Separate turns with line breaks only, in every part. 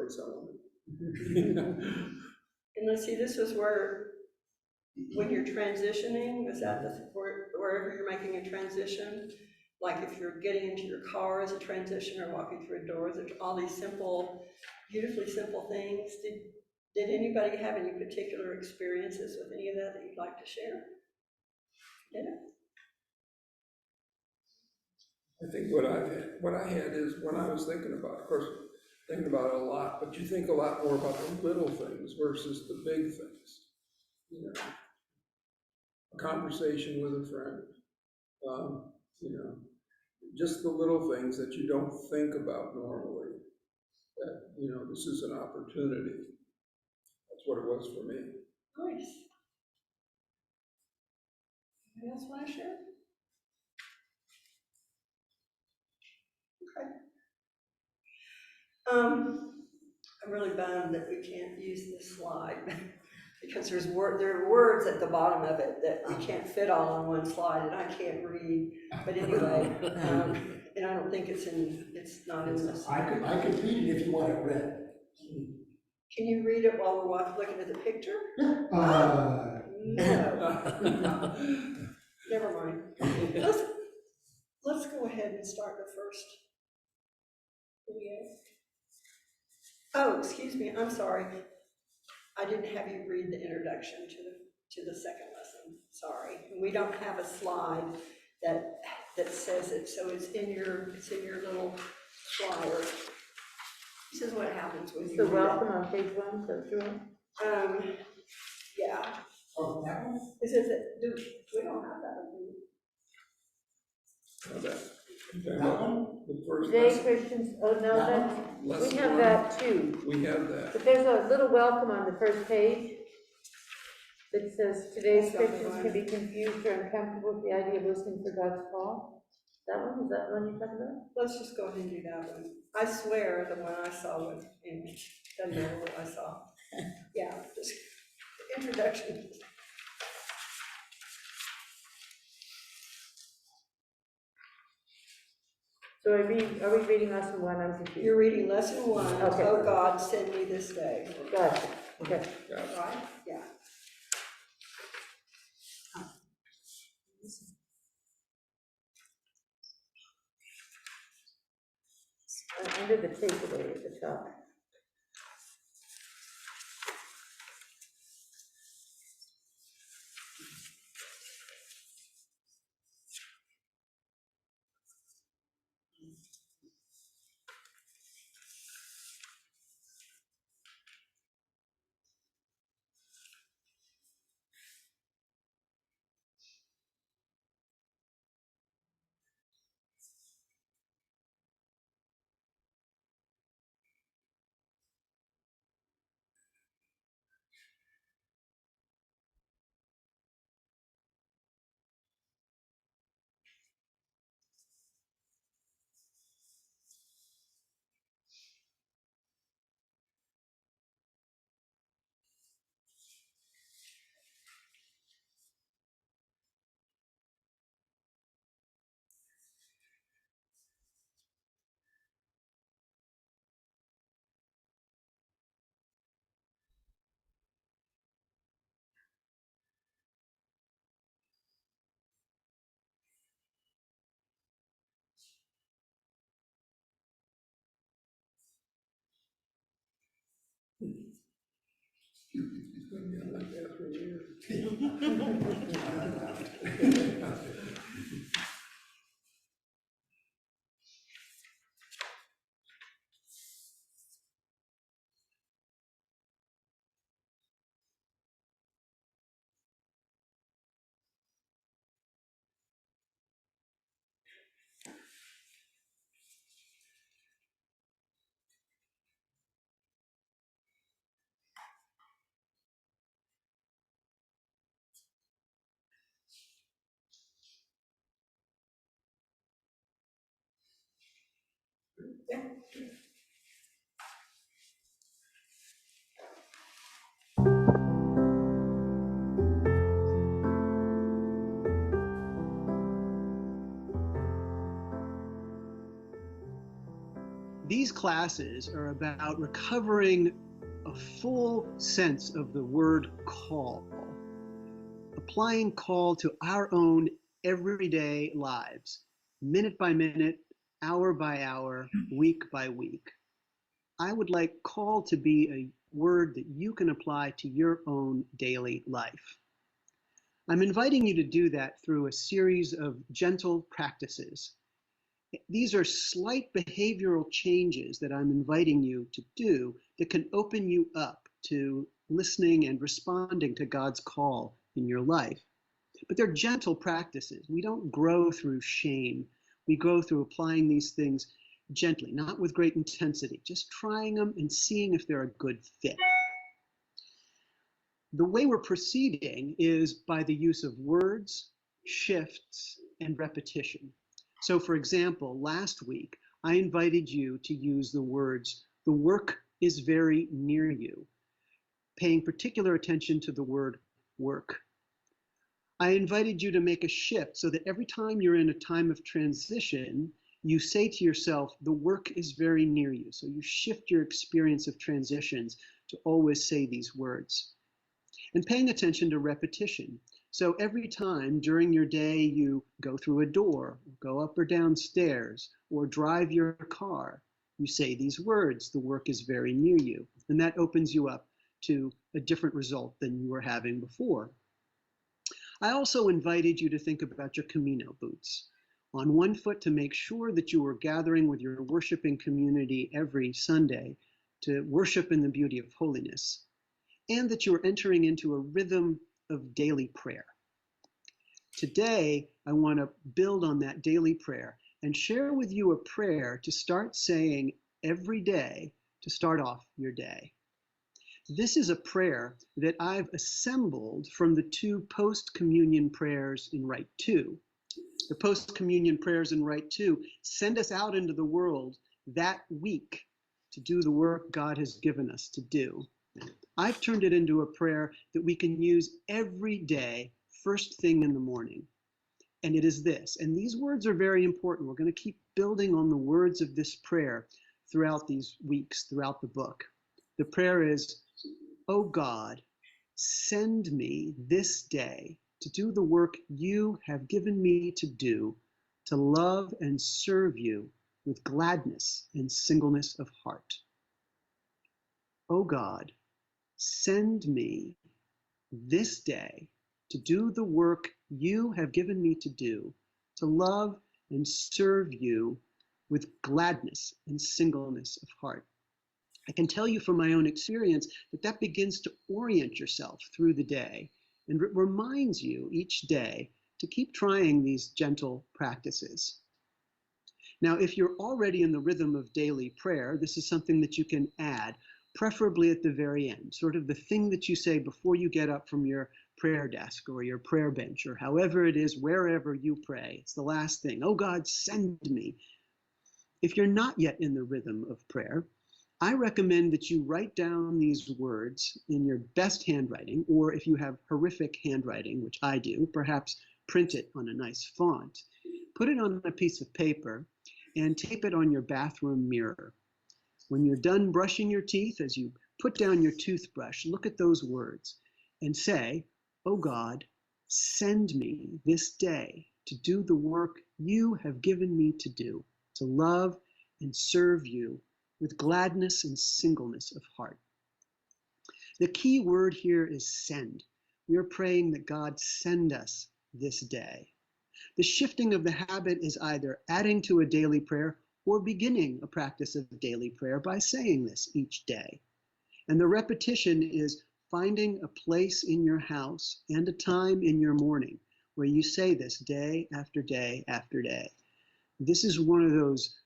stories I wanted.
And let's see, this was where, when you're transitioning, is that wherever you're making a transition? Like if you're getting into your car as a transition or walking through a door, there's all these simple, beautifully simple things. Did anybody have any particular experiences with any of that you'd like to share? Yeah.
I think what I had is, when I was thinking about, of course, thinking about it a lot, but you think a lot more about the little things versus the big things. You know, a conversation with a friend, you know, just the little things that you don't think about normally. That, you know, this is an opportunity. That's what it was for me.
Nice. Anybody else want to share? Okay. I'm really bummed that we can't use this slide because there are words at the bottom of it that we can't fit all on one slide, and I can't read. But anyway, and I don't think it's not in this.
I could read it if you want it read.
Can you read it while we're looking at the picture?
No.
Never mind. Let's go ahead and start the first video. Oh, excuse me, I'm sorry. I didn't have you read the introduction to the second lesson. Sorry. And we don't have a slide that says it, so it's in your little flyer. This is what happens when you
So welcome on page 1, so through.
Yeah.
Oh, that one?
It says that we don't have that one.
That one?
The first
Today
lesson.
Christians, oh no, that's,
Lesson
we have
one.
that too.
We have that.
But there's a little welcome on the first page that says today's Christians can be confused or uncomfortable with the idea of listening for God's call. That one, is that one you're talking about?
Let's just go ahead and do that one. I swear the one I saw was English. Doesn't matter what I saw. Yeah, just the introduction.
So are we reading lesson 1? I'm confused.
You're reading lesson 1.
Okay.
Oh God, send me this day.
Gotcha. Okay.
Right? Yeah.
Under the takeaway at the top.
It's going to be like that for years.
These these classes are about recovering a full sense of the word call, applying call to our own everyday lives, minute by minute, hour by hour, week by week. I would like call to be a word that you can apply to your own daily life. I'm inviting you to do that through a series of gentle practices. These are slight behavioral changes that I'm inviting you to do that can open you up to listening and responding to God's call in your life. But they're gentle practices. We don't grow through shame. We grow through applying these things gently, not with great intensity, just trying them and seeing if they're a good fit. The way we're proceeding is by the use of words, shifts, and repetition. So for example, last week, I invited you to use the words, "The work is very near you," paying particular attention to the word work. I invited you to make a shift so that every time you're in a time of transition, you say to yourself, the work is very near you. So you shift your experience of transitions to always say these words. And paying attention to repetition. So every time during your day you go through a door, go up or down stairs, or drive your car, you say these words, the work is very near you. And that opens you up to a different result than you were having before. I also invited you to think about your Camino boots. On one foot to make sure that you were gathering with your worshiping community every Sunday to worship in the beauty of holiness, and that you are entering into a rhythm of daily prayer. Today, I want to build on that daily prayer and share with you a prayer to start saying every day to start off your day. This is a prayer that I've assembled from the two post-communion prayers in Rite 2. The post-communion prayers in Rite 2 send us out into the world that week to do the work God has given us to do. I've turned it into a prayer that we can use every day, first thing in the morning. And it is this, and these words are very important. We're going to keep building on the words of this prayer throughout these weeks, throughout the book. The prayer is, "Oh God, send me this day to do the work you have given me to do, to love and serve you with gladness and singleness of heart. Oh God, send me this day to do the work you have given me to do, to love and serve you with gladness and singleness of heart." I can tell you from my own experience that that begins to orient yourself through the day, and it reminds you each day to keep trying these gentle practices. Now, if you're already in the rhythm of daily prayer, this is something that you can add, preferably at the very end, sort of the thing that you say before you get up from your prayer desk or your prayer bench or however it is, wherever you pray. It's the last thing. Oh God, send me. If you're not yet in the rhythm of prayer, I recommend that you write down these words in your best handwriting, or if you have horrific handwriting, which I do, perhaps print it on a nice font, put it on a piece of paper, and tape it on your bathroom mirror. When you're done brushing your teeth, as you put down your toothbrush, look at those words and say, "Oh God, send me this day to do the work you have given me to do, to love and serve you with gladness and singleness of heart." The key word here is send. We are praying that God send us this day. The shifting of the habit is either adding to a daily prayer or beginning a practice of daily prayer by saying this each day. And the repetition is finding a place in your house and a time in your morning where you say this day after day after day. This is one of those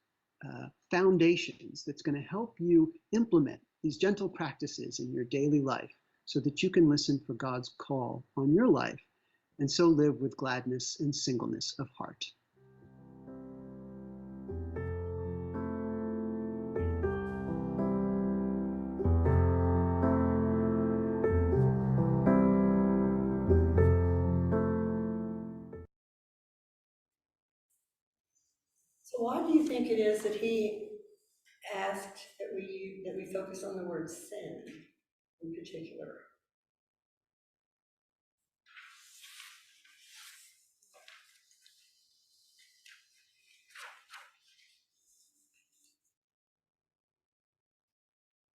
foundations that's going to help you implement these gentle practices in your daily life so that you can listen for God's call on your life and so live with gladness and singleness of heart.
So why do you think it is that he asked that we focus on the word sin in particular.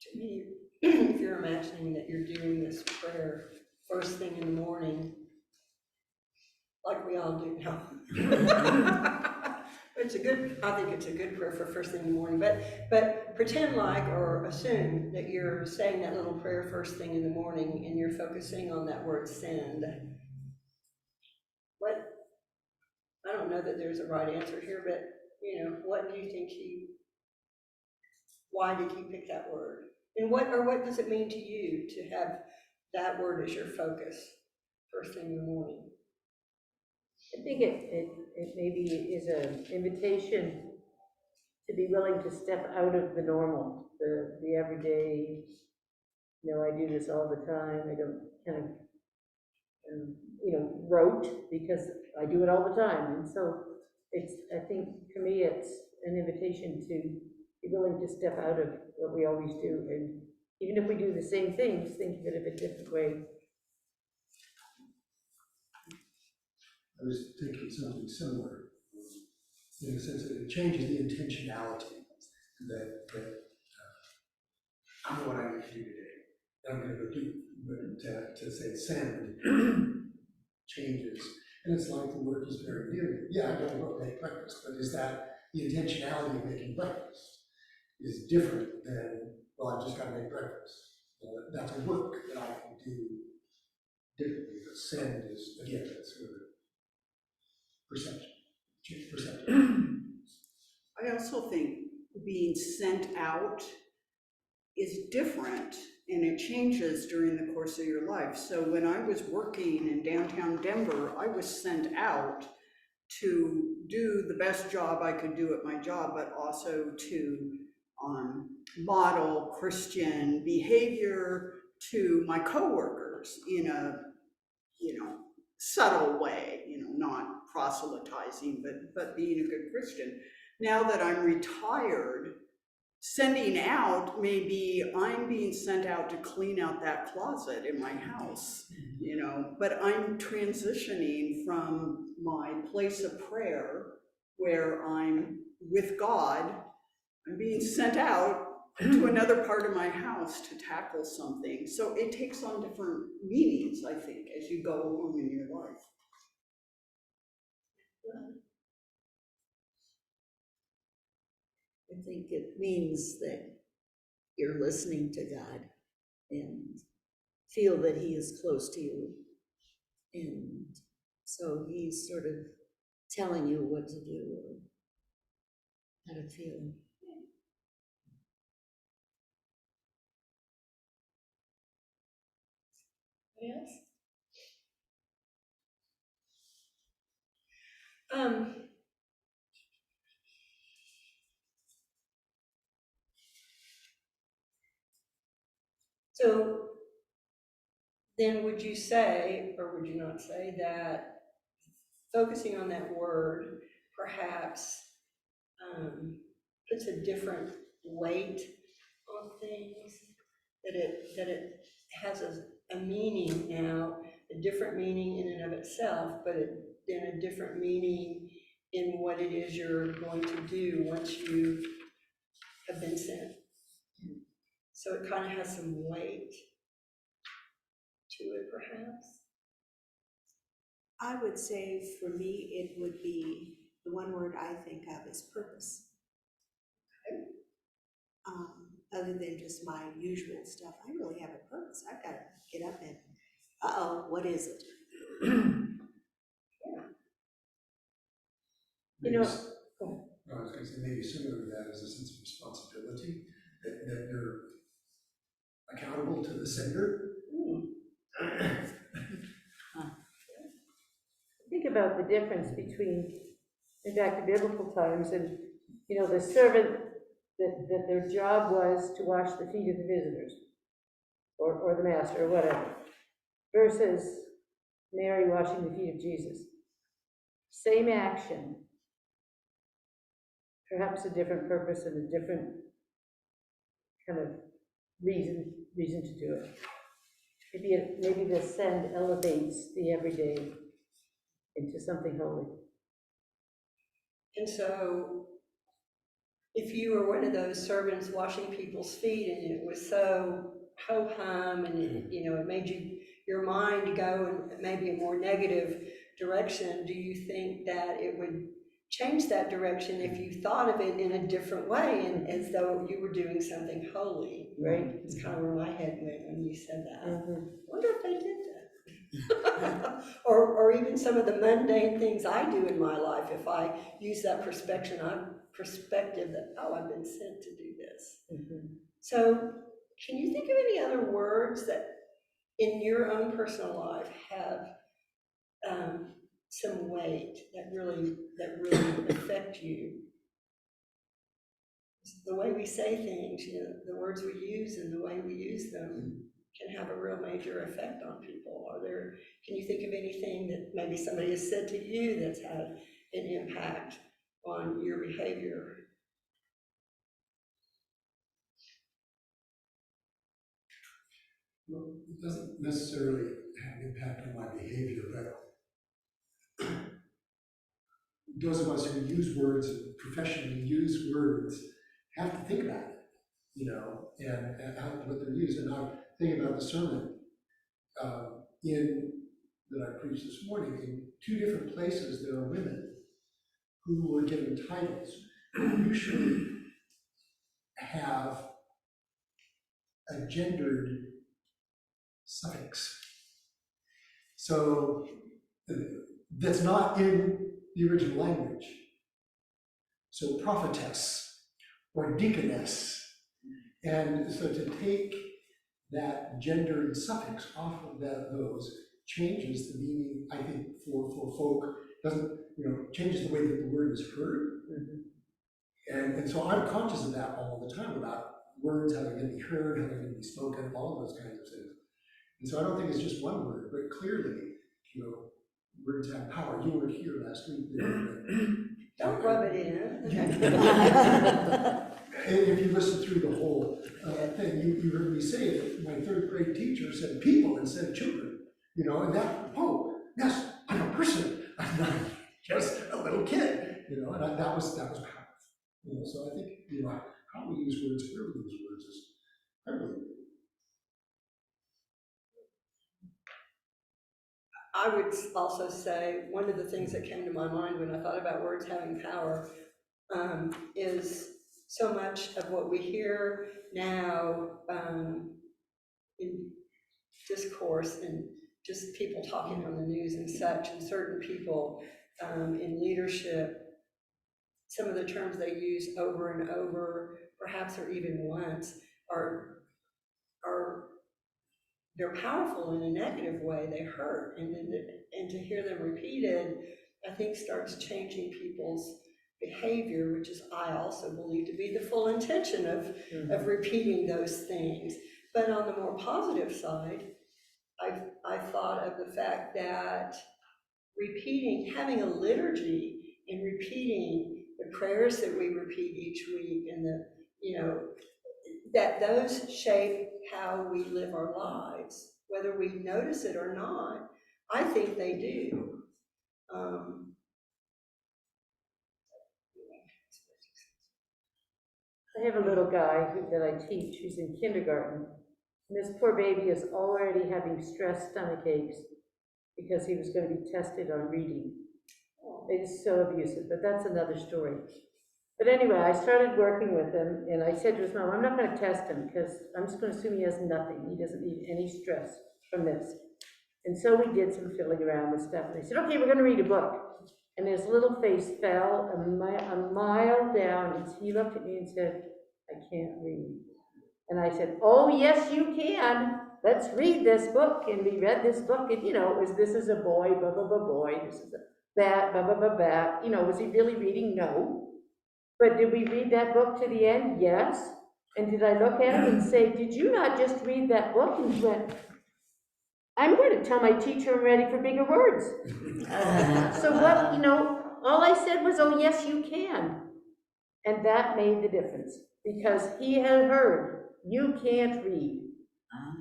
To me, if you're imagining that you're doing this prayer first thing in the morning, like we all do now. I think it's a good prayer for first thing in the morning, but pretend like or assume that you're saying that little prayer first thing in the morning and you're focusing on that word send. I don't know that there's a right answer here, but what do you think why did he pick that word? And what does it mean to you to have that word as your focus first thing in the morning?
I think it maybe is an invitation to be willing to step out of the normal, the everyday, I do this all the time, I don't kind of, rote, because I do it all the time, and so I think for me, it's an invitation to be willing to step out of what we always do, and even if we do the same things, think of it in a different way.
I was thinking something similar, in the sense that it changes the intentionality that I know what I need to do today, and I'm gonna go do, but to say send changes, and it's like the work is very near. Yeah, I gotta go make breakfast, but is that the intentionality of making breakfast is different than, well, I've just gotta make breakfast. That's a work that I can do differently, but send is, again, it's sort of perception, change perception.
I also think being sent out is different and it changes during the course of your life. So when I was working in downtown Denver, I was sent out to do the best job I could do at my job, but also to model Christian behavior to my coworkers in a, subtle way, not proselytizing, but being a good Christian. Now that I'm retired, sending out maybe I'm being sent out to clean out that closet in my house, but I'm transitioning from my place of prayer where I'm with God. I'm being sent out to another part of my house to tackle something. So it takes on different meanings, I think, as you go along in your life.
I think it means that you're listening to God and feel that He is close to you. And so He's sort of telling you what to do or how to feel.
Yes. So then would you say, or would you not say, that focusing on that word perhaps puts a different weight on things, that it has a meaning now, a different meaning in and of itself, but then a different meaning in what it is you're going to do once you have been sent. So it kind of has some weight to it, perhaps.
I would say for me, it would be, the one word I think of is purpose.
Okay.
Other than just my usual stuff, I really have a purpose. I've got to get up and, what is it?
Maybe, I was going to say maybe similar to that is a sense of responsibility, that you're accountable to the sender.
Think about the difference between, in fact, the biblical times and, the servant that their job was to wash the feet of the visitors or the master or whatever, versus Mary washing the feet of Jesus. Same action, perhaps a different purpose and a different kind of reason to do it. Maybe the send elevates the everyday into something holy.
And so, if you were one of those servants washing people's feet and it was so ho-hum and it made your mind go in maybe a more negative direction, do you think that it would change that direction if you thought of it in a different way and as though you were doing something holy, right? It's kind of where my head went when you said that.
Mm-hmm.
Wonder if they did that. or even some of the mundane things I do in my life, if I use that perspective that, oh, I've been sent to do this.
Mm-hmm.
So can you think of any other words that in your own personal life have some weight that really affect you? The way we say things, the words we use and the way we use them can have a real major effect on people. Can you think of anything that maybe somebody has said to you that's had an impact on your behavior?
Well, it doesn't necessarily have an impact on my behavior, but those of us who use words and professionally use words have to think about it, and how, what they're used. And I'm thinking about the sermon that I preached this morning. In 2 different places, there are women who were given titles who usually have a gendered suffix. So that's not in the original language. So prophetess or deaconess. And so to take that gendered suffix off of those changes the meaning, I think, for folk, doesn't, changes the way that the word is heard. Mm-hmm. And so I'm conscious of that all the time, about words, how they're going to be heard, how they're going to be spoken, all of those kinds of things. And so I don't think it's just one word, but clearly, words have power. You weren't here last week.
Don't rub it in.
And if you listen through the whole thing, you heard me say that my 3rd grade teacher said people instead of children, and that, oh, yes, I'm a person. I'm not just a little kid, and that was powerful. So I think, how we use words, where we use words is probably.
I would also say one of the things that came to my mind when I thought about words having power is so much of what we hear now in discourse and just people talking on the news and such, and certain people in leadership, some of the terms they use over and over, perhaps or even once, they're powerful in a negative way. They hurt, and to hear them repeated, I think starts changing people's behavior, which is, I also believe, to be the full intention of repeating those things. But on the more positive side, I've thought of the fact that having a liturgy and repeating the prayers that we repeat each week, and that those shape how we live our lives, whether we notice it or not. I think they do.
I have a little guy that I teach who's in kindergarten, and this poor baby is already having stress stomach aches because he was going to be tested on reading. It is so abusive, but that's another story. But anyway, I started working with him, and I said to his mom, I'm not going to test him because I'm just going to assume he has nothing. He doesn't need any stress from this. And so we did some fiddling around with stuff, and I said, okay, we're going to read a book. And his little face fell a mile down, and he looked at me and said, I can't read. And I said, oh, yes, you can. Let's read this book. And we read this book, and, it was, this is a boy, blah, blah, blah, boy. This is a bat, blah, blah, blah, bat. Was he really reading? No. But did we read that book to the end? Yes. And did I look at him and say, did you not just read that book? And he went, I'm going to tell my teacher I'm ready for bigger words. So what, all I said was, oh, yes, you can. And that made the difference, because he had heard you can't read.
Ah,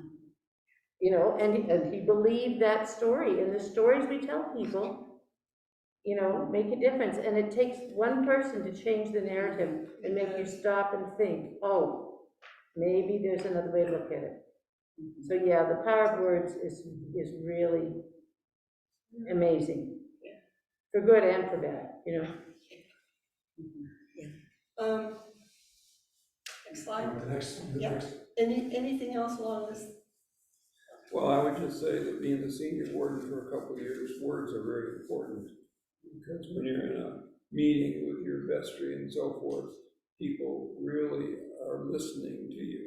You know, and he believed that story, and the stories we tell people, you know, make a difference, and it takes one person to change the narrative and make you stop and think, oh, maybe there's another way to look at it. So yeah, the power of words is really amazing, for good and for bad, you know.
Next slide.
The
Yep.
next,
Anything else along this?
Well, I would just say that being the senior warden for a couple of years, words are very important. Because when you're in a meeting with your vestry and so forth, people really are listening to you.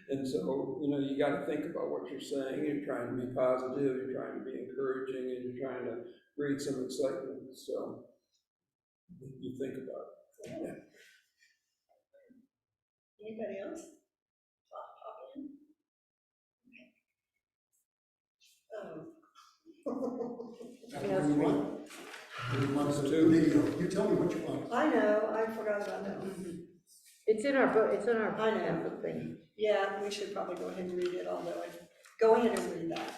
And so, you know, you got to think about what you're saying. You're trying to be positive, you're trying to be encouraging, and you're trying to create some excitement. So you think about it. Yeah.
Anybody else? Pop in?
what do you want? What do you want the
Two.
video? You tell me what you want.
I know, I forgot about that one.
It's in our book, it's in our
I know.
pamphlet thing.
Yeah, we should probably go ahead and read it, although go ahead and read that.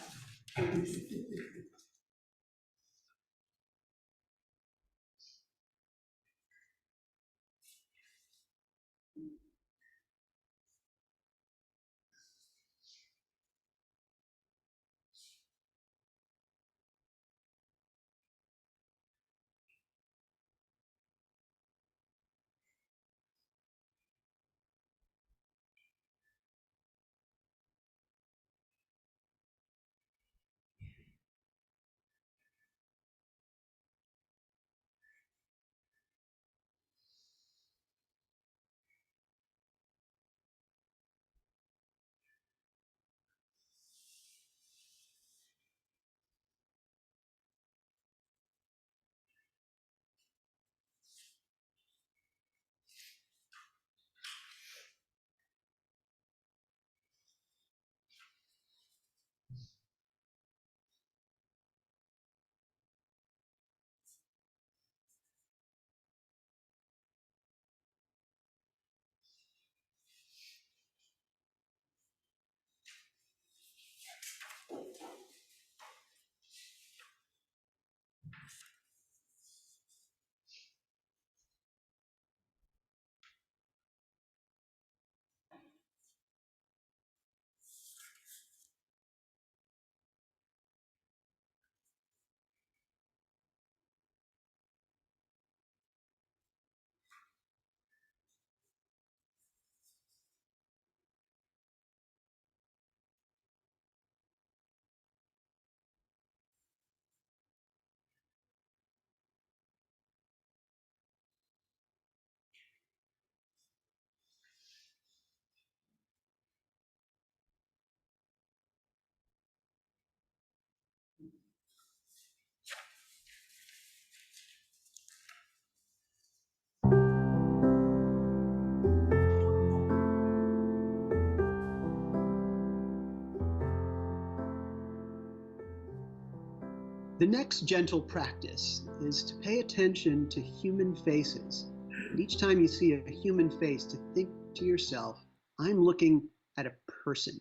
The next gentle practice is to pay attention to human faces. And each time you see a human face, to think to yourself, I'm looking at a person.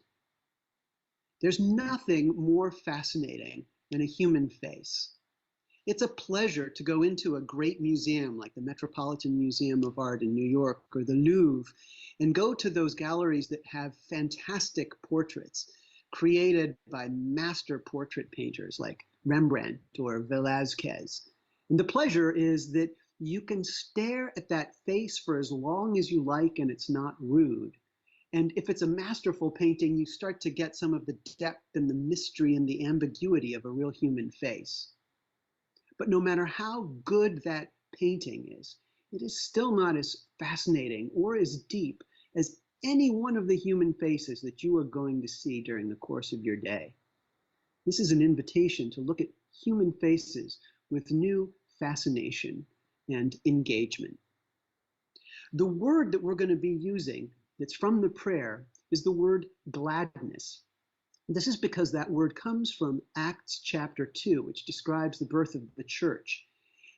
There's nothing more fascinating than a human face. It's a pleasure to go into a great museum like the Metropolitan Museum of Art in New York or the Louvre and go to those galleries that have fantastic portraits created by master portrait painters like Rembrandt or Velázquez. And the pleasure is that you can stare at that face for as long as you like and it's not rude. And if it's a masterful painting, you start to get some of the depth and the mystery and the ambiguity of a real human face. But no matter how good that painting is, it is still not as fascinating or as deep as any one of the human faces that you are going to see during the course of your day. This is an invitation to look at human faces with new fascination and engagement. The word that we're going to be using that's from the prayer is the word gladness. This is because that word comes from Acts chapter 2, which describes the birth of the church.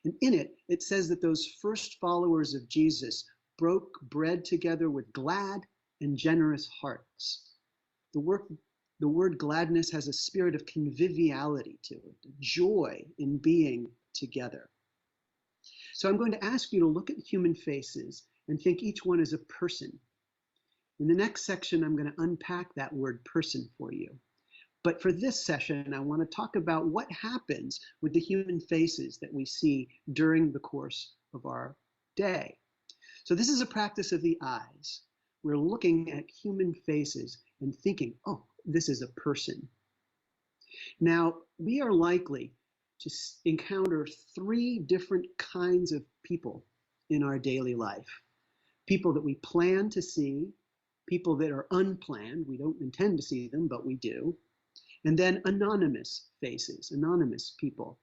And in it, it says that those first followers of Jesus broke bread together with glad and generous hearts. The word gladness has a spirit of conviviality to it, joy in being together. So I'm going to ask you to look at human faces and think each one is a person. In the next section, I'm going to unpack that word person for you. But for this session, I want to talk about what happens with the human faces that we see during the course of our day. So this is a practice of the eyes. We're looking at human faces and thinking, oh, this is a person. Now, we are likely to encounter 3 different kinds of people in our daily life. People that we plan to see, people that are unplanned, we don't intend to see them, but we do, and then anonymous faces, anonymous people.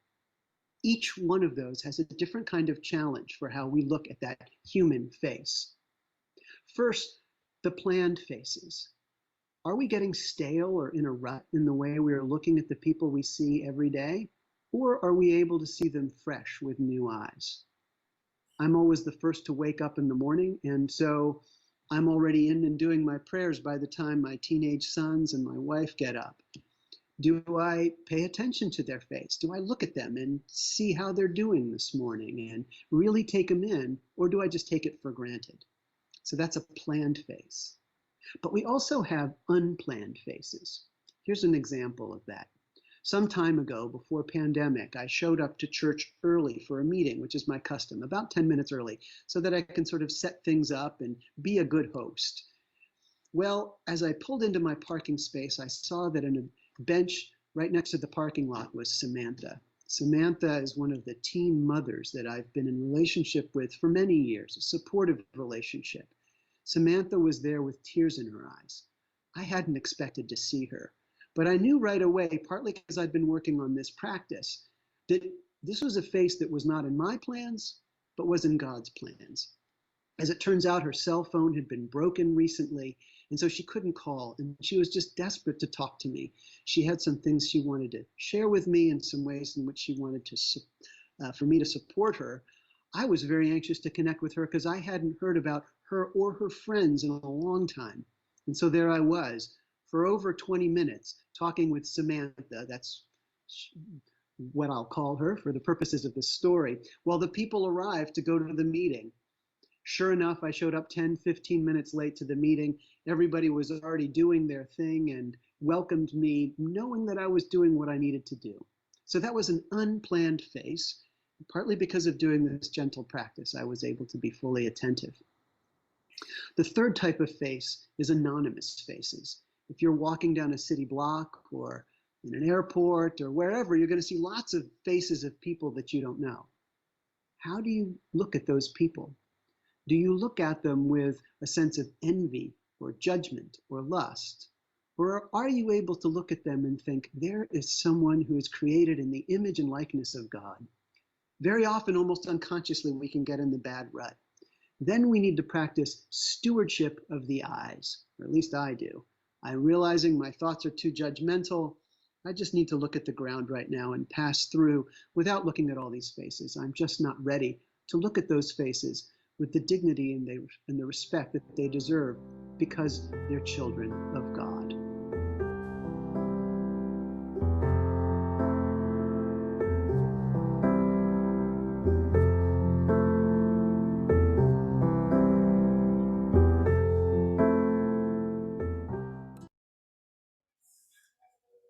Each one of those has a different kind of challenge for how we look at that human face. First, the planned faces. Are we getting stale or in a rut in the way we are looking at the people we see every day? Or are we able to see them fresh with new eyes? I'm always the first to wake up in the morning, and so I'm already in and doing my prayers by the time my teenage sons and my wife get up. Do I pay attention to their face? Do I look at them and see how they're doing this morning and really take them in, or do I just take it for granted? So that's a planned face. But we also have unplanned faces. Here's an example of that. Some time ago, before pandemic, I showed up to church early for a meeting, which is my custom, about 10 minutes early, so that I can sort of set things up and be a good host. Well, as I pulled into my parking space, I saw that on a bench right next to the parking lot was Samantha. Samantha is one of the teen mothers that I've been in relationship with for many years, a supportive relationship. Samantha was there with tears in her eyes. I hadn't expected to see her, but I knew right away, partly because I'd been working on this practice, that this was a face that was not in my plans, but was in God's plans. As it turns out, her cell phone had been broken recently, and so she couldn't call, and she was just desperate to talk to me. She had some things she wanted to share with me and some ways in which she wanted to, for me to support her. I was very anxious to connect with her because I hadn't heard about her or her friends in a long time. And so there I was for over 20 minutes talking with Samantha, that's what I'll call her for the purposes of this story, while the people arrived to go to the meeting. Sure enough, I showed up 10, 15 minutes late to the meeting. Everybody was already doing their thing and welcomed me, knowing that I was doing what I needed to do. So that was an unplanned face. Partly because of doing this gentle practice, I was able to be fully attentive. The third type of face is anonymous faces. If you're walking down a city block or in an airport or wherever, you're going to see lots of faces of people that you don't know. How do you look at those people? Do you look at them with a sense of envy or judgment or lust? Or are you able to look at them and think, there is someone who is created in the image and likeness of God? Very often, almost unconsciously, we can get in the bad rut. Then we need to practice stewardship of the eyes, or at least I do. I'm realizing my thoughts are too judgmental. I just need to look at the ground right now and pass through without looking at all these faces. I'm just not ready to look at those faces with the dignity and the respect that they deserve because they're children of God.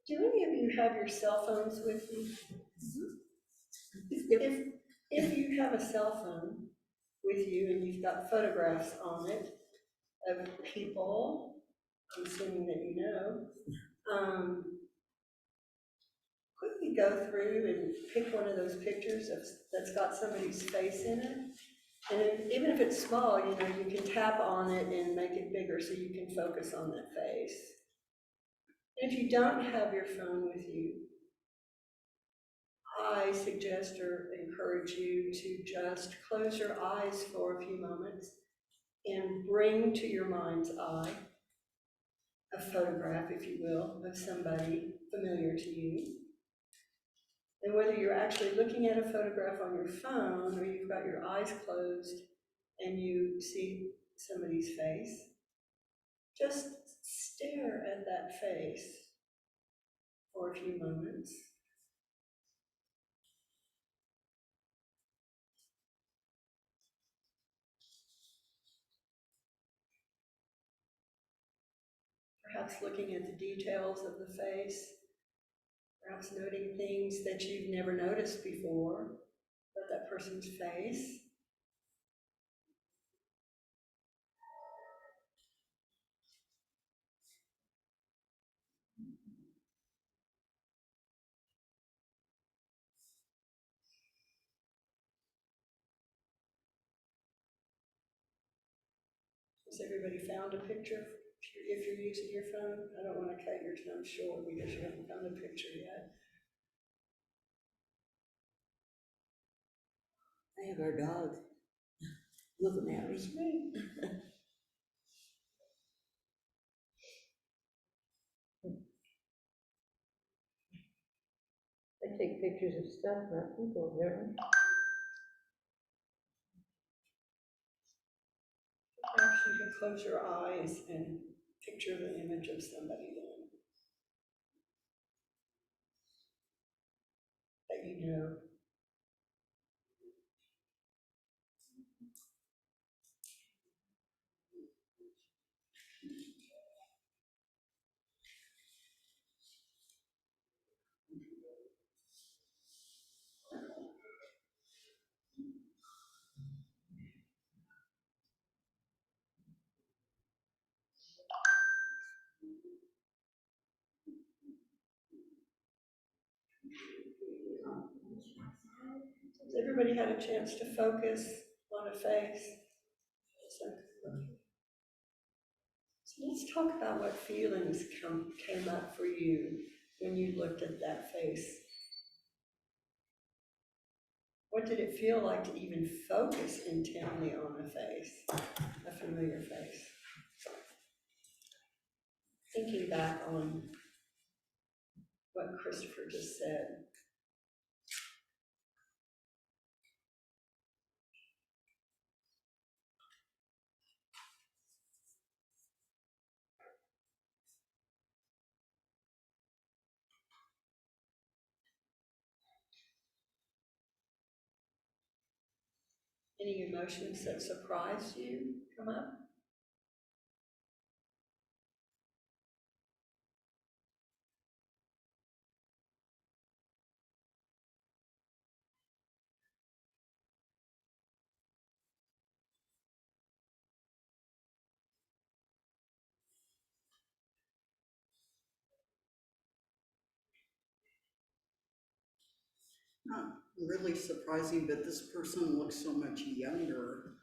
Do any of you have your cell phones with you? If you have a cell phone with you and you've got photographs on it of people, I'm assuming that you know, quickly go through and pick one of those pictures that's got somebody's face in it. And even if it's small, you know, you can tap on it and make it bigger so you can focus on that face. And if you don't have your phone with you, I suggest or encourage you to just close your eyes for a few moments and bring to your mind's eye a photograph, if you will, of somebody familiar to you. And whether you're actually looking at a photograph on your phone or you've got your eyes closed and you see somebody's face, Just stare at that face for a few moments. Perhaps looking at the details of the face, perhaps noting things that you've never noticed before about that person's face. Has everybody found a picture? If you're using your phone, I don't want to cut your time short because you haven't found a picture yet.
I have our dog looking at me.
It's me.
I take pictures of stuff, not people, apparently.
Perhaps you can close your eyes and picture the image of somebody then that you know. Has everybody had a chance to focus on a face? So let's talk about what feelings came up for you when you looked at that face. What did it feel like to even focus intently on a face, a familiar face? Thinking back on what Christopher just said. Any emotions that surprised you come up?
Not really surprising, but this person looks so much younger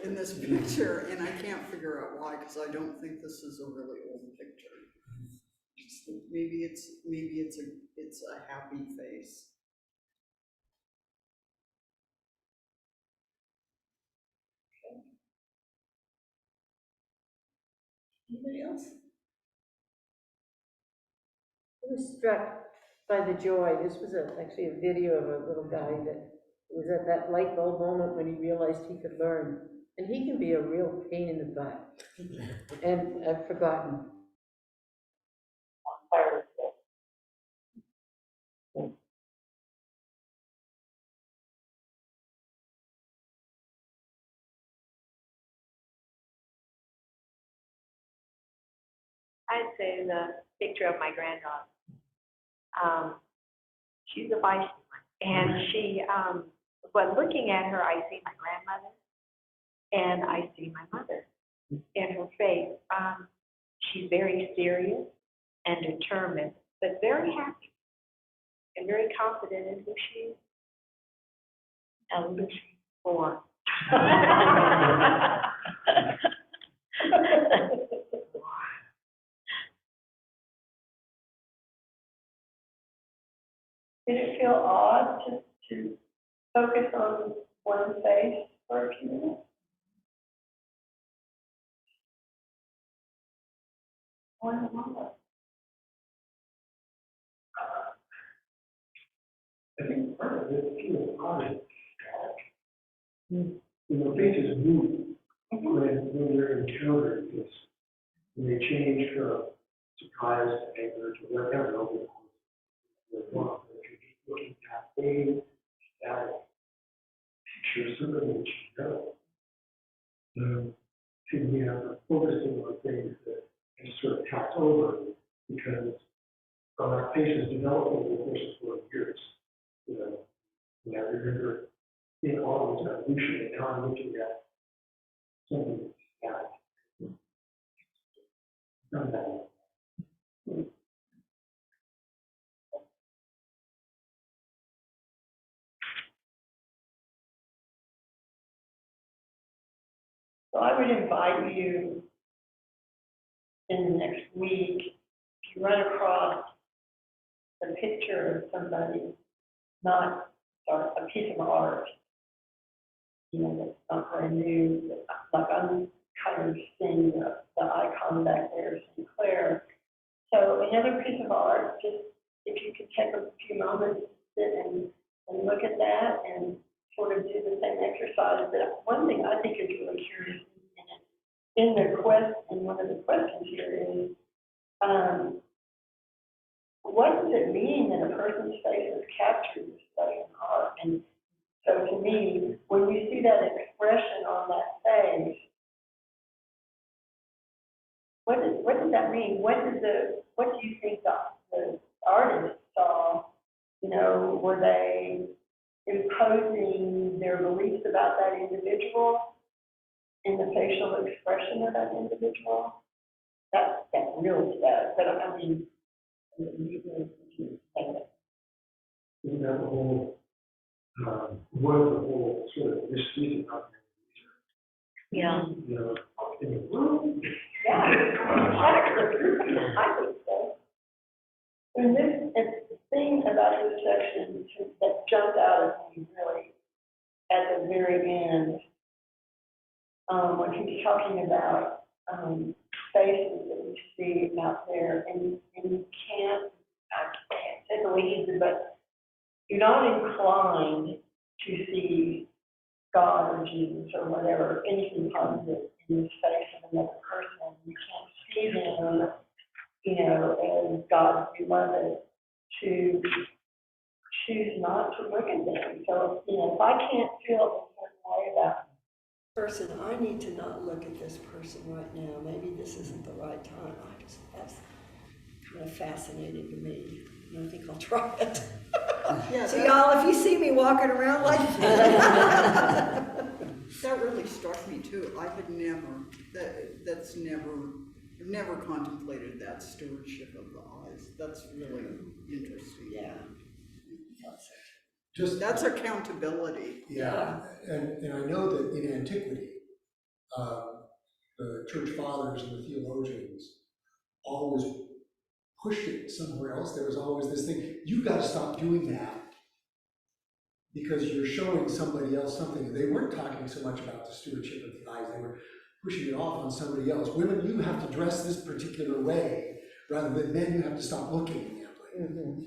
in this picture, and I can't figure out why, because I don't think this is a really old picture. Maybe it's a happy face.
Anybody else?
I was struck by the joy. This was actually a video of a little guy that was at that light bulb moment when he realized he could learn. And he can be a real pain in the butt. And I've forgotten.
I'd say the picture of my granddaughter. She's a Pisces, and she, but looking at her, I see my grandmother, and I see my mother in her face. She's very serious and determined, but very happy and very confident in who she is. And 4.
Did it feel odd to focus on one face for a few minutes? One moment.
I think part of it feels odd. You know, faces move. when you're encountering this, when they change from surprise to anger to whatever over the course of the month, if you're just looking at a static picture, somebody that you know, and we are focusing on things that are sort of tacked over because our patients develop over the course of 4 years. I remember in all this evolution, and now I'm looking at something that's static. Done that.
So I would invite you in the next week, if you run across a picture of somebody, not, or a piece of art, that's not very new, like I'm kind of seeing the icon back there, Sinclair. So another piece of art, just if you could take a few moments to sit and look at that and sort of do the same exercise. But one thing I think is really curious in one of the questions here is, what does it mean that a person's face is captured this way in art? And so to me, when you see that expression on that face, what does that mean? What do you think the artist saw? Were they imposing their beliefs about that individual in the facial expression of that individual? That's real stuff, but I mean,
Isn't that the whole, one of the whole sort of mysteries about the
Yeah.
in the room?
yeah, exactly. I think so. And this thing about this section that jumped out at me really at the very end, when he's talking about faces that we see out there, and you can't, I can't say the way he did, but you're not inclined to see God or Jesus or whatever, anything positive in the face of another person. You can't see them, as God's beloved, to choose not to look at them. So, if I can't feel a certain way about person, I need to not look at this person right now. Maybe this isn't the right time. That's kind of fascinating to me. And I think I'll try it.
Yeah,
So y'all, if you see me walking around like
that really struck me too. I had never, I've never contemplated that stewardship of the eyes. That's really interesting.
yeah.
That's accountability.
Yeah, and I know that in antiquity, the church fathers and the theologians always pushed it somewhere else. There was always this thing, you've got to stop doing that because you're showing somebody else something. They weren't talking so much about the stewardship of the eyes, they were pushing it off on somebody else. Women, you have to dress this particular way, rather than men, you have to stop looking in that way.
Mm-hmm.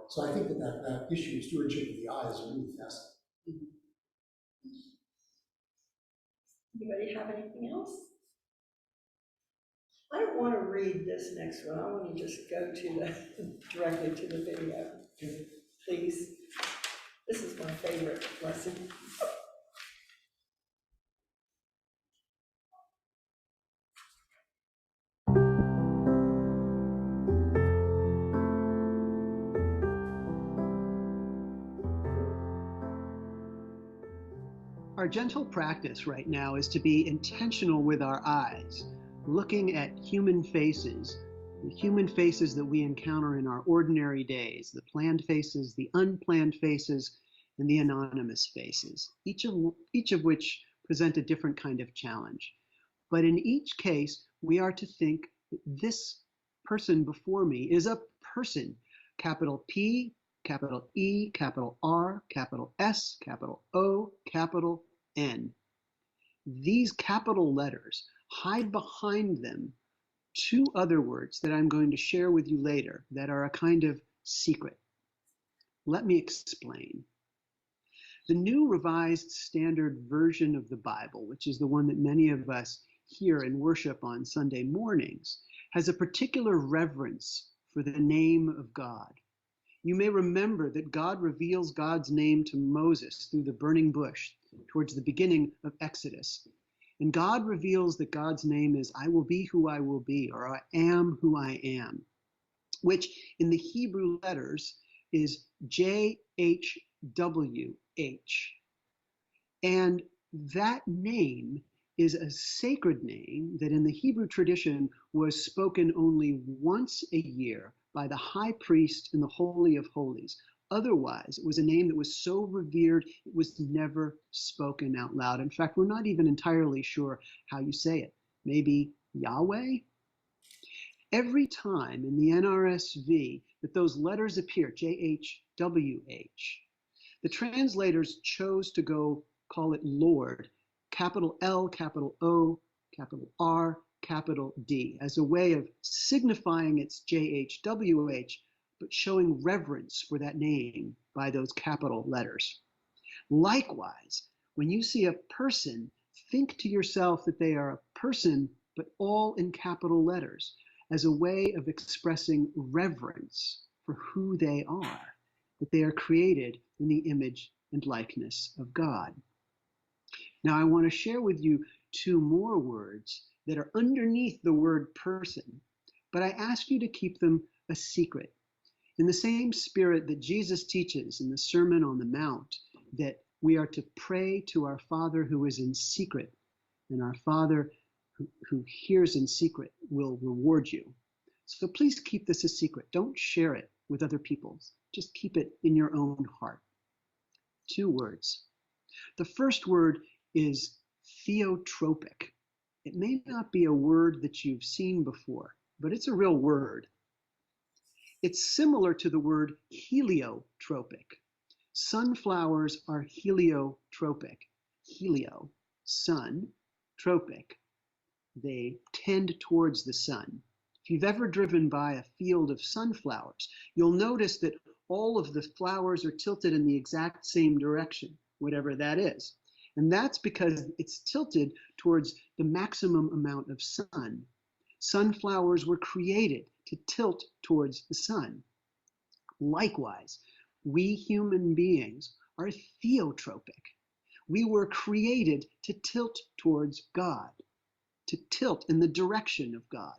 So I think that issue of stewardship of the eyes is really fascinating.
Anybody have anything else? I don't want to read this next one. I want to just go directly to the video, please. This is my favorite lesson.
Our gentle practice right now is to be intentional with our eyes, looking at human faces, the human faces that we encounter in our ordinary days, the planned faces, the unplanned faces, and the anonymous faces, each of which present a different kind of challenge. But in each case, we are to think that this person before me is a person, capital P, capital E, capital R, capital S, capital O, capital N. These capital letters hide behind them two other words that I'm going to share with you later that are a kind of secret. Let me explain. The New Revised Standard Version of the Bible, which is the one that many of us hear and worship on Sunday mornings, has a particular reverence for the name of God. You may remember that God reveals God's name to Moses through the burning bush towards the beginning of Exodus. And God reveals that God's name is I will be who I will be, or I am who I am, which in the Hebrew letters is JHWH. And that name is a sacred name that in the Hebrew tradition was spoken only once a year by the high priest in the Holy of Holies. Otherwise, it was a name that was so revered, it was never spoken out loud. In fact, we're not even entirely sure how you say it. Maybe Yahweh? Every time in the NRSV that those letters appear, JHWH, the translators chose to call it Lord, capital L, capital O, capital R, capital D, as a way of signifying its JHWH, but showing reverence for that name by those capital letters. Likewise, when you see a person, think to yourself that they are a person, but all in capital letters, as a way of expressing reverence for who they are, that they are created in the image and likeness of God. Now, I want to share with you two more words that are underneath the word person, but I ask you to keep them a secret. In the same spirit that Jesus teaches in the Sermon on the Mount, that we are to pray to our Father who is in secret, and our Father who hears in secret will reward you. So please keep this a secret. Don't share it with other people. Just keep it in your own heart. Two words. The first word is theotropic. It may not be a word that you've seen before, but it's a real word. It's similar to the word heliotropic. Sunflowers are heliotropic. Helio, sun, tropic. They tend towards the sun. If you've ever driven by a field of sunflowers, you'll notice that all of the flowers are tilted in the exact same direction, whatever that is. And that's because it's tilted towards the maximum amount of sun. Sunflowers were created to tilt towards the sun. Likewise, we human beings are theotropic. We were created to tilt towards God, to tilt in the direction of God.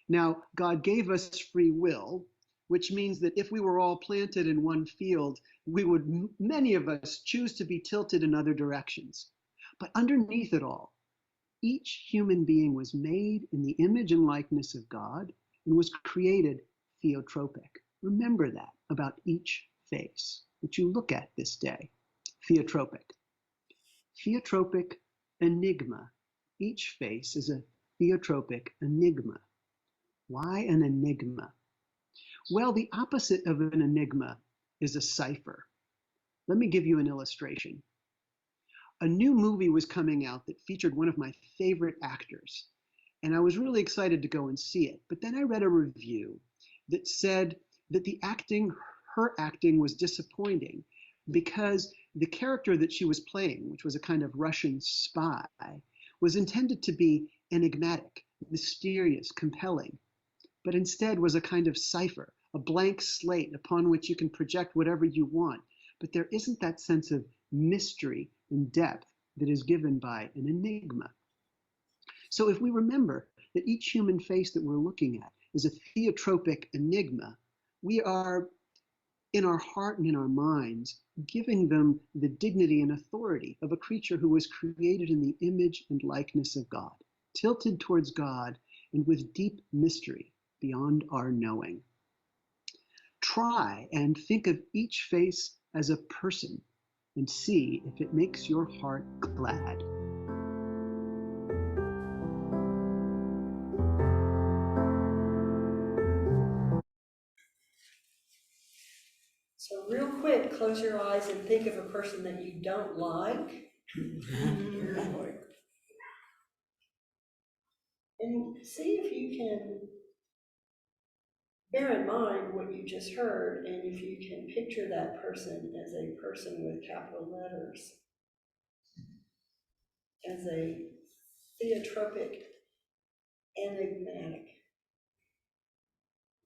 Now, God gave us free will, which means that if we were all planted in one field, many of us choose to be tilted in other directions. But underneath it all, each human being was made in the image and likeness of God and was created theotropic. Remember that about each face that you look at this day. Theotropic. Theotropic enigma. Each face is a theotropic enigma. Why an enigma? Well, the opposite of an enigma is a cipher. Let me give you an illustration. A new movie was coming out that featured one of my favorite actors, and I was really excited to go and see it. But then I read a review that said that her acting was disappointing because the character that she was playing, which was a kind of Russian spy, was intended to be enigmatic, mysterious, compelling, but instead was a kind of cipher, a blank slate upon which you can project whatever you want. But there isn't that sense of mystery and depth that is given by an enigma. So if we remember that each human face that we're looking at is a theotropic enigma, we are, in our heart and in our minds, giving them the dignity and authority of a creature who was created in the image and likeness of God, tilted towards God and with deep mystery beyond our knowing. Try and think of each face as a person and see if it makes your heart glad.
So real quick, close your eyes and think of a person that you don't like. And see if you can bear in mind what you just heard, and if you can picture that person as a person with capital letters, as a theotropic, enigmatic.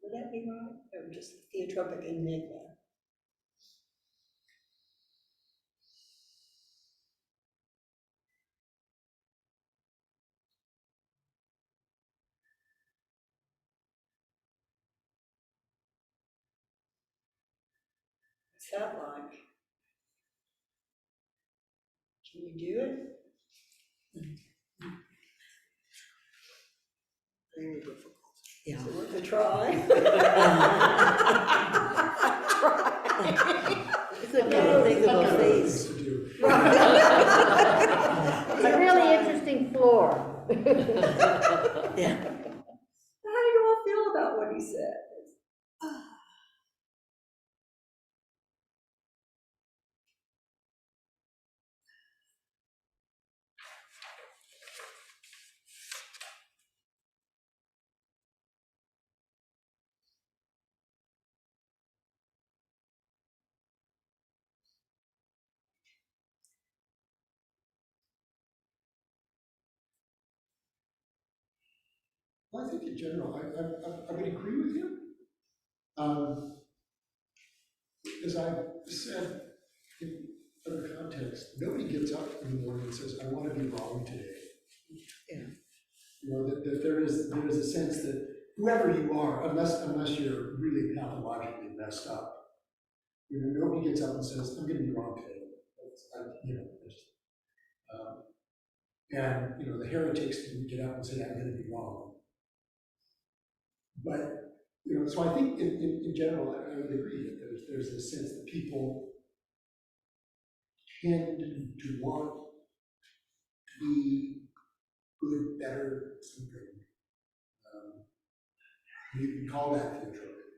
Would that be right? Or just theotropic enigma? What's that like? Can you do it?
Very difficult. Yeah.
Is it worth a try?
I couldn't even think of a face.
To do.
A really interesting floor.
Yeah.
How do you all feel about what he said?
Well, I think in general, I would agree with him. As I said in other contexts, nobody gets up in the morning and says, I want to be wrong today.
Yeah.
You know, that there is a sense that whoever you are, unless you're really pathologically messed up, you know, nobody gets up and says, I'm going to be wrong today. And you know, the heretics can get up and say, I'm going to be wrong. But you know, so I think in general, I would agree that there's this sense that people tend to want to be good, better, something. You can call that theotropic.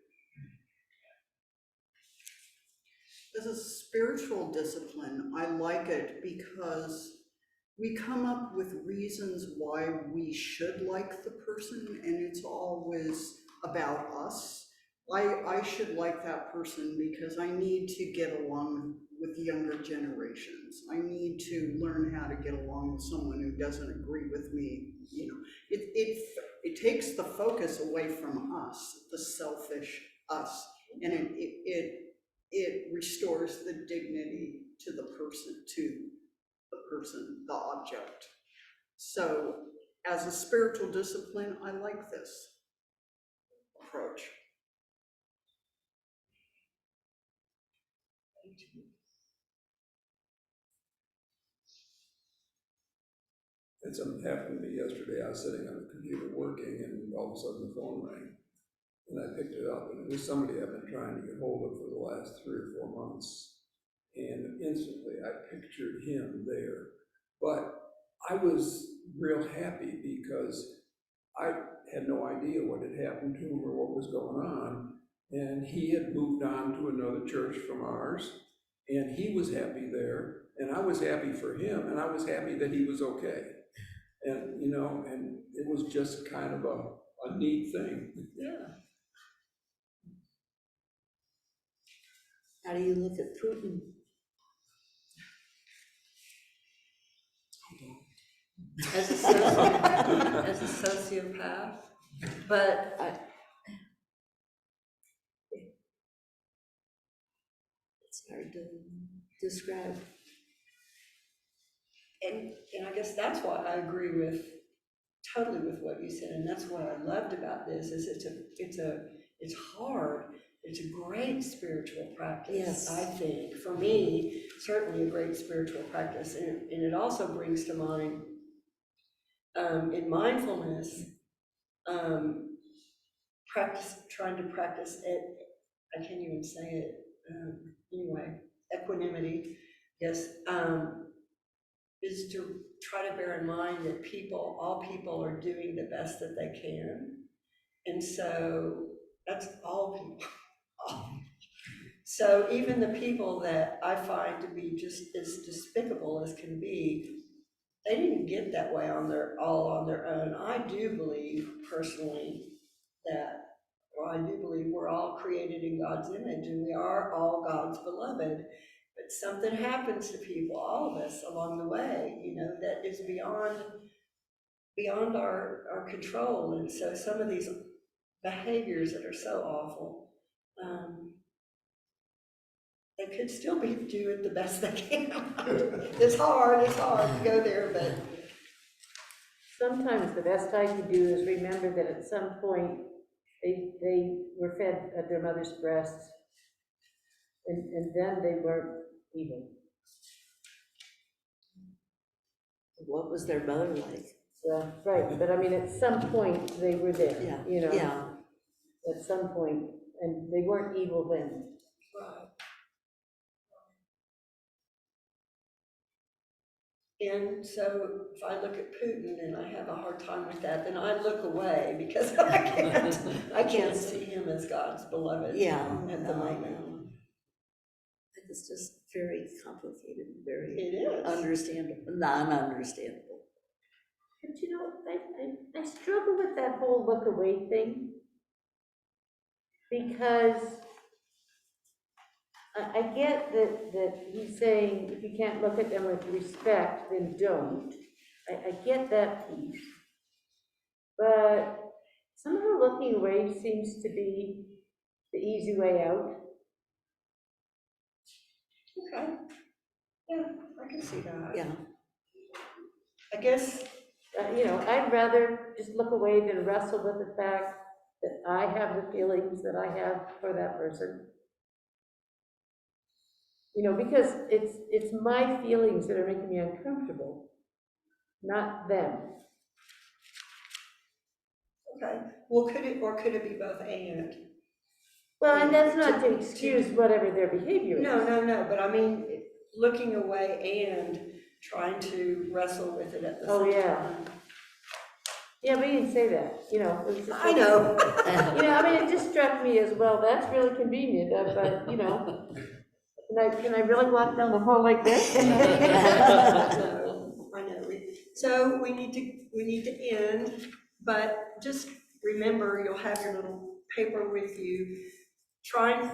As a spiritual discipline, I like it because we come up with reasons why we should like the person, and it's always about us. I should like that person because I need to get along with younger generations. I need to learn how to get along with someone who doesn't agree with me. You know, it takes the focus away from us, the selfish us, and it restores the dignity to the person, the object. So as a spiritual discipline, I like this approach.
And something happened to me yesterday. I was sitting on the computer working, and all of a sudden the phone rang. And I picked it up, and it was somebody I've been trying to get hold of for the last 3 or 4 months. And instantly I pictured him there. But I was real happy because I had no idea what had happened to him or what was going on. And he had moved on to another church from ours, and he was happy there, and I was happy for him, and I was happy that he was okay. And, you know, and it was just kind of a neat thing.
Yeah.
How do you look at Putin?
As a sociopath, but
It's hard to describe.
and I guess that's why I agree totally with what you said, and that's what I loved about this, is it's hard. It's a great spiritual practice,
Yes.
I think. For me, certainly a great spiritual practice, and it also brings to mind, in mindfulness, trying to practice it, I can't even say it, anyway, equanimity, yes, is to try to bear in mind that all people are doing the best that they can. And so that's all people. So even the people that I find to be just as despicable as can be, they didn't get that way all on their own. I do believe personally that, well, I do believe we're all created in God's image, and we are all God's beloved. But something happens to people, all of us, along the way, you know, that is beyond our control. And so some of these behaviors that are so awful, they could still be doing the best they can. It's hard to go there, but
Sometimes the best I can do is remember that at some point, they were fed at their mother's breasts, and then they weren't evil.
What was their mother like?
Well, right, but I mean, at some point, they were there,
Yeah,
you know?
yeah.
At some point, and they weren't evil then.
right. And so if I look at Putin and I have a hard time with that, then I look away because I can't see him as God's beloved
Yeah,
at
no,
the
I
moment.
know. It's just very complicated, very
It is.
understandable, non-understandable.
But you know, I struggle with that whole look away thing, because I get that he's saying if you can't look at them with respect, then don't. I get that piece. But somehow looking away seems to be the easy way out.
Okay. Yeah, I can see that.
Yeah,
I guess,
You know, I'd rather just look away than wrestle with the fact that I have the feelings that I have for that person. You know, because it's my feelings that are making me uncomfortable, not them.
okay, well, could it be both and?
Well, and that's not to excuse whatever their behavior is.
No, but I mean, looking away and trying to wrestle with it at the
Oh,
same
yeah.
time.
Yeah, but you didn't say that, you know. It was just
I know.
You know, I mean, it just struck me as, well, that's really convenient, but, you know, can I really walk down the hall like this?
I know. So we need to end, but just remember, you'll have your little paper with you. Try and